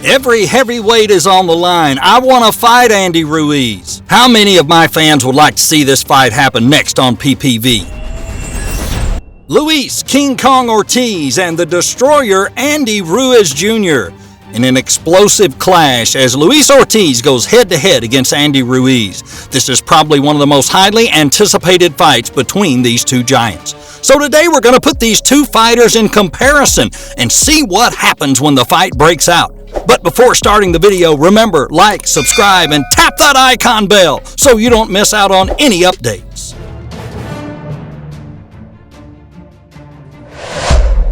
Every heavyweight is on the line. I want to fight Andy Ruiz. How many of my fans would like to see this fight happen next on PPV? Luis King Kong Ortiz and the destroyer Andy Ruiz Jr. in an explosive clash as Luis Ortiz goes head-to-head against Andy Ruiz. This is probably one of the most highly anticipated fights between these two giants. So today we're going to put these two fighters in comparison and see what happens when the fight breaks out. But before starting the video, remember, like, subscribe, and tap that icon bell so you don't miss out on any updates.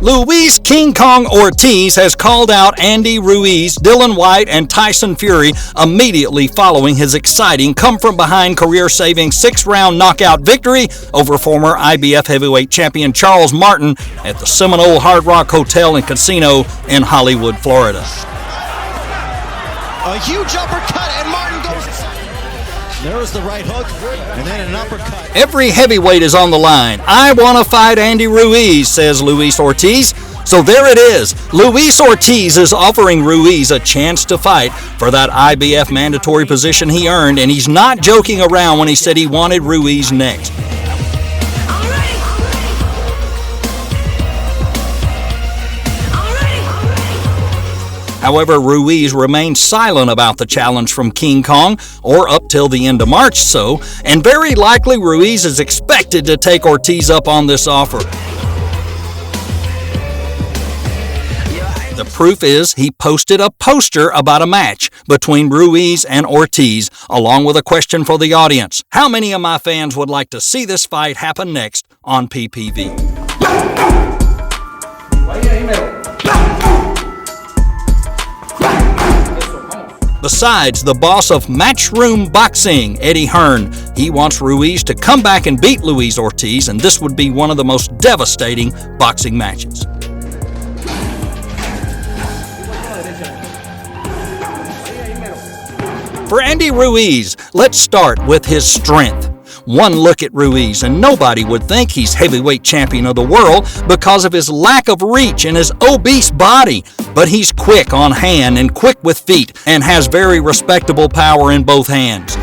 Luis King Kong Ortiz has called out Andy Ruiz, Dillian Whyte, and Tyson Fury immediately following his exciting come-from-behind career-saving 6-round knockout victory over former IBF heavyweight champion Charles Martin at the Seminole Hard Rock Hotel and Casino in Hollywood, Florida. A huge uppercut, and Martin goes. There's the right hook, and then an uppercut. Every heavyweight is on the line. I want to fight Andy Ruiz, says Luis Ortiz. So there it is. Luis Ortiz is offering Ruiz a chance to fight for that IBF mandatory position he earned, and he's not joking around when he said he wanted Ruiz next. However, Ruiz remains silent about the challenge from King Kong, or up till the end of March so, and very likely Ruiz is expected to take Ortiz up on this offer. The proof is he posted a poster about a match between Ruiz and Ortiz, along with a question for the audience. How many of my fans would like to see this fight happen next on PPV? Besides, the boss of Matchroom Boxing Eddie Hearn, he wants Ruiz to come back and beat Luis Ortiz, and this would be one of the most devastating boxing matches. For Andy Ruiz, let's start with his strength. One look at Ruiz, and nobody would think he's heavyweight champion of the world because of his lack of reach and his obese body. But he's quick on hand and quick with feet and has very respectable power in both hands.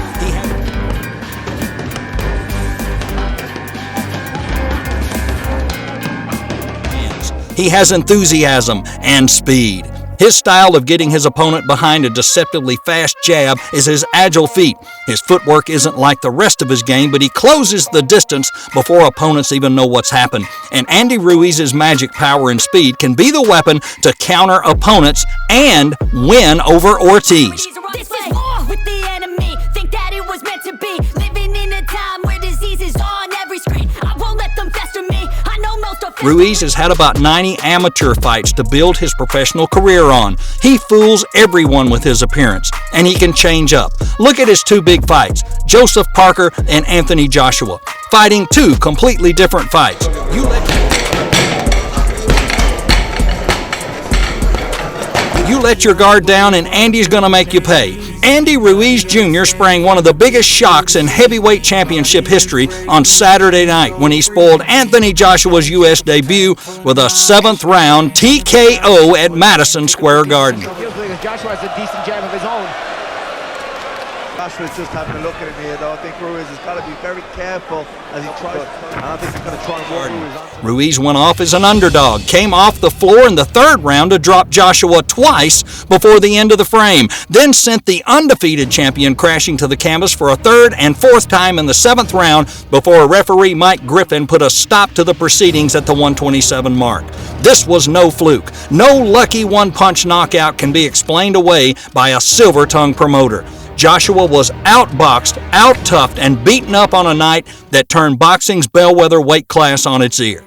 He has enthusiasm and speed. His style of getting his opponent behind a deceptively fast jab is his agile feet. His footwork isn't like the rest of his game, but he closes the distance before opponents even know what's happened. And Andy Ruiz's magic power and speed can be the weapon to counter opponents and win over Ortiz. This is war with the enemy. Think that it was meant to be. Living in a time where disease is on every screen. I won't let them fester me. I know most of Ruiz has had about 90 amateur fights to build his professional career on. He fools everyone with his appearance, and he can change up. Look at his two big fights, Joseph Parker and Anthony Joshua, fighting two completely different fights. You let your guard down and Andy's going to make you pay. Andy Ruiz Jr. sprang one of the biggest shocks in heavyweight championship history on Saturday night when he spoiled Anthony Joshua's U.S. debut with a 7th-round TKO at Madison Square Garden. Joshua has a decent jab of his own. Joshua's just having a look at him here, though. I think Ruiz has got to be very careful as he tries. I don't think he's going to try and work Ruiz on. Ruiz went off as an underdog, came off the floor in the 3rd round to drop Joshua twice before the end of the frame, then sent the undefeated champion crashing to the canvas for a 3rd and 4th time in the 7th round before referee Mike Griffin put a stop to the proceedings at the 127 mark. This was no fluke. No lucky one-punch knockout can be explained away by a silver-tongued promoter. Joshua was outboxed, out-toughed, and beaten up on a night that turned boxing's bellwether weight class on its ear.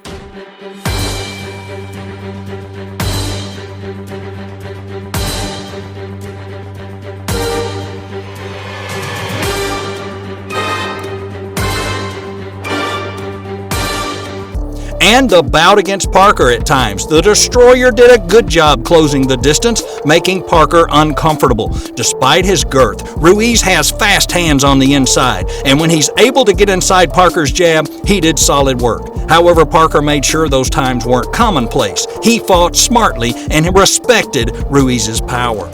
And the bout against Parker at times. The Destroyer did a good job closing the distance, making Parker uncomfortable. Despite his girth, Ruiz has fast hands on the inside, and when he's able to get inside Parker's jab, he did solid work. However, Parker made sure those times weren't commonplace. He fought smartly and respected Ruiz's power.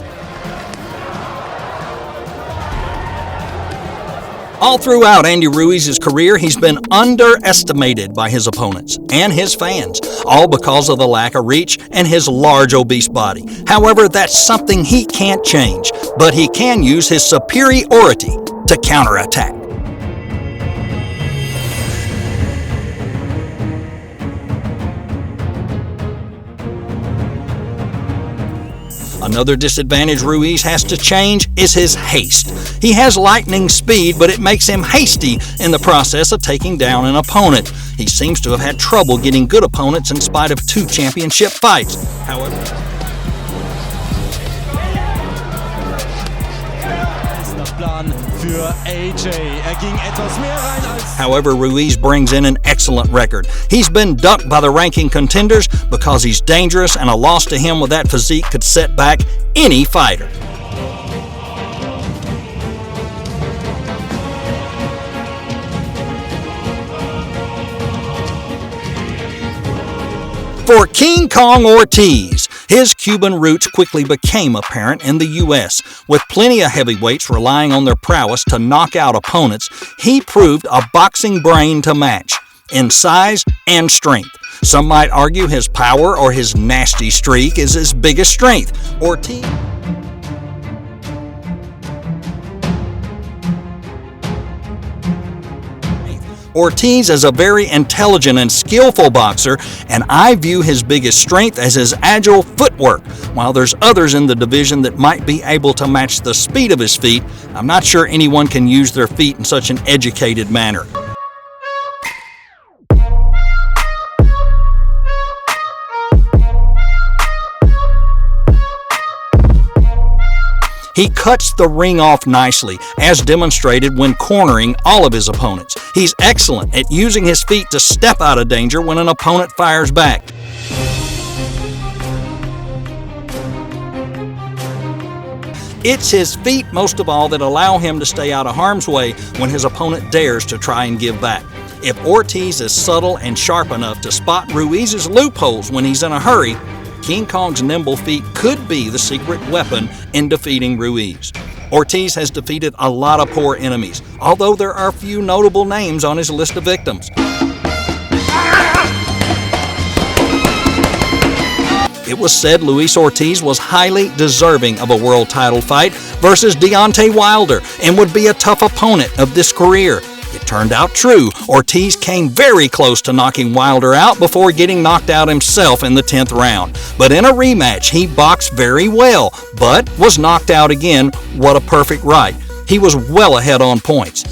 All throughout Andy Ruiz's career, he's been underestimated by his opponents and his fans, all because of the lack of reach and his large, obese body. However, that's something he can't change, but he can use his superiority to counterattack. Another disadvantage Ruiz has to change is his haste. He has lightning speed, but it makes him hasty in the process of taking down an opponent. He seems to have had trouble getting good opponents in spite of 2 championship fights. However, Ruiz brings in an excellent record. He's been ducked by the ranking contenders because he's dangerous, and a loss to him with that physique could set back any fighter. For King Kong Ortiz, his Cuban roots quickly became apparent in the U.S. With plenty of heavyweights relying on their prowess to knock out opponents, he proved a boxing brain to match in size and strength. Some might argue his power or his nasty streak is his biggest strength. Ortiz is a very intelligent and skillful boxer, and I view his biggest strength as his agile footwork. While there's others in the division that might be able to match the speed of his feet, I'm not sure anyone can use their feet in such an educated manner. He cuts the ring off nicely, as demonstrated when cornering all of his opponents. He's excellent at using his feet to step out of danger when an opponent fires back. It's his feet, most of all, that allow him to stay out of harm's way when his opponent dares to try and give back. If Ortiz is subtle and sharp enough to spot Ruiz's loopholes when he's in a hurry, King Kong's nimble feet could be the secret weapon in defeating Ruiz. Ortiz has defeated a lot of poor enemies, although there are few notable names on his list of victims. It was said Luis Ortiz was highly deserving of a world title fight versus Deontay Wilder and would be a tough opponent of this career. It turned out true. Ortiz came very close to knocking Wilder out before getting knocked out himself in the 10th round. But in a rematch, he boxed very well, but was knocked out again. What a perfect right. He was well ahead on points.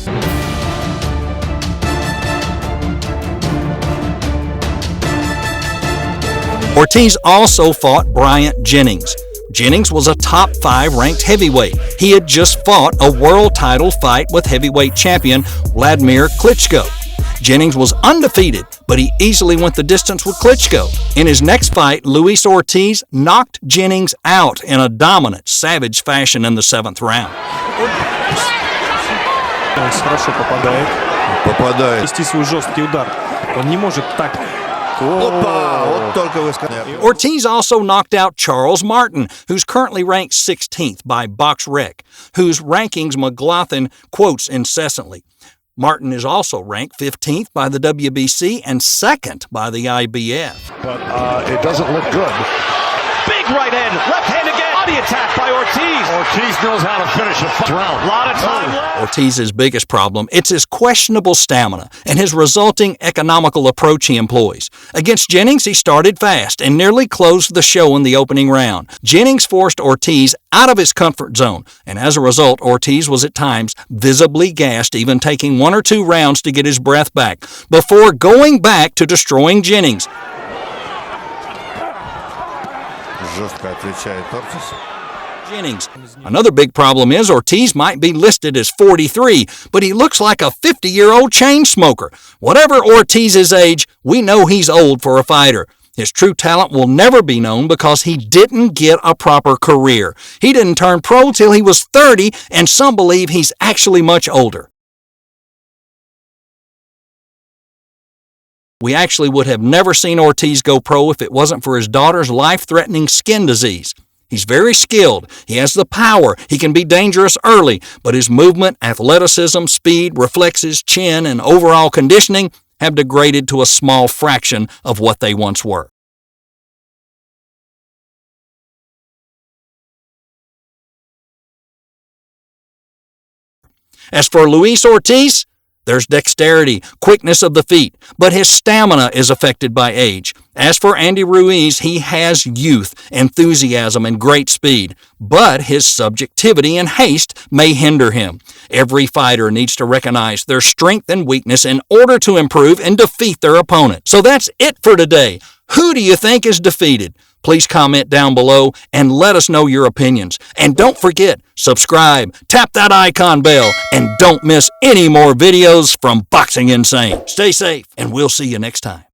Ortiz also fought Bryant Jennings. Jennings was a top 5 ranked heavyweight. He had just fought a world title fight with heavyweight champion Vladimir Klitschko. Jennings was undefeated, but he easily went the distance with Klitschko. In his next fight, Luis Ortiz knocked Jennings out in a dominant, savage fashion in the 7th round. Вести свой жесткий удар. Он не может так. Ortiz also knocked out Charles Martin, who's currently ranked 16th by BoxRec, whose rankings McLaughlin quotes incessantly. Martin is also ranked 15th by the WBC and 2nd by the IBF. But it doesn't look good. Big right hand, left hand again. Body attack by Ortiz. Ortiz knows how to finish a fight. A lot of time left. Ortiz's biggest problem, it's his questionable stamina and his resulting economical approach he employs. Against Jennings, he started fast and nearly closed the show in the opening round. Jennings forced Ortiz out of his comfort zone, and as a result, Ortiz was at times visibly gassed, even taking 1 or 2 rounds to get his breath back, before going back to destroying Jennings. Jennings. Another big problem is Ortiz might be listed as 43, but he looks like a 50-year-old chain smoker. Whatever Ortiz's age, we know he's old for a fighter. His true talent will never be known because he didn't get a proper career. He didn't turn pro till he was 30, and some believe he's actually much older. We actually would have never seen Ortiz go pro if it wasn't for his daughter's life-threatening skin disease. He's very skilled. He has the power. He can be dangerous early, but his movement, athleticism, speed, reflexes, chin, and overall conditioning have degraded to a small fraction of what they once were. As for Luis Ortiz, there's dexterity, quickness of the feet, but his stamina is affected by age. As for Andy Ruiz, he has youth, enthusiasm, and great speed, but his subjectivity and haste may hinder him. Every fighter needs to recognize their strength and weakness in order to improve and defeat their opponent. So that's it for today. Who do you think is defeated? Please comment down below and let us know your opinions. And don't forget, subscribe, tap that icon bell, and don't miss any more videos from Boxing Insane. Stay safe, and we'll see you next time.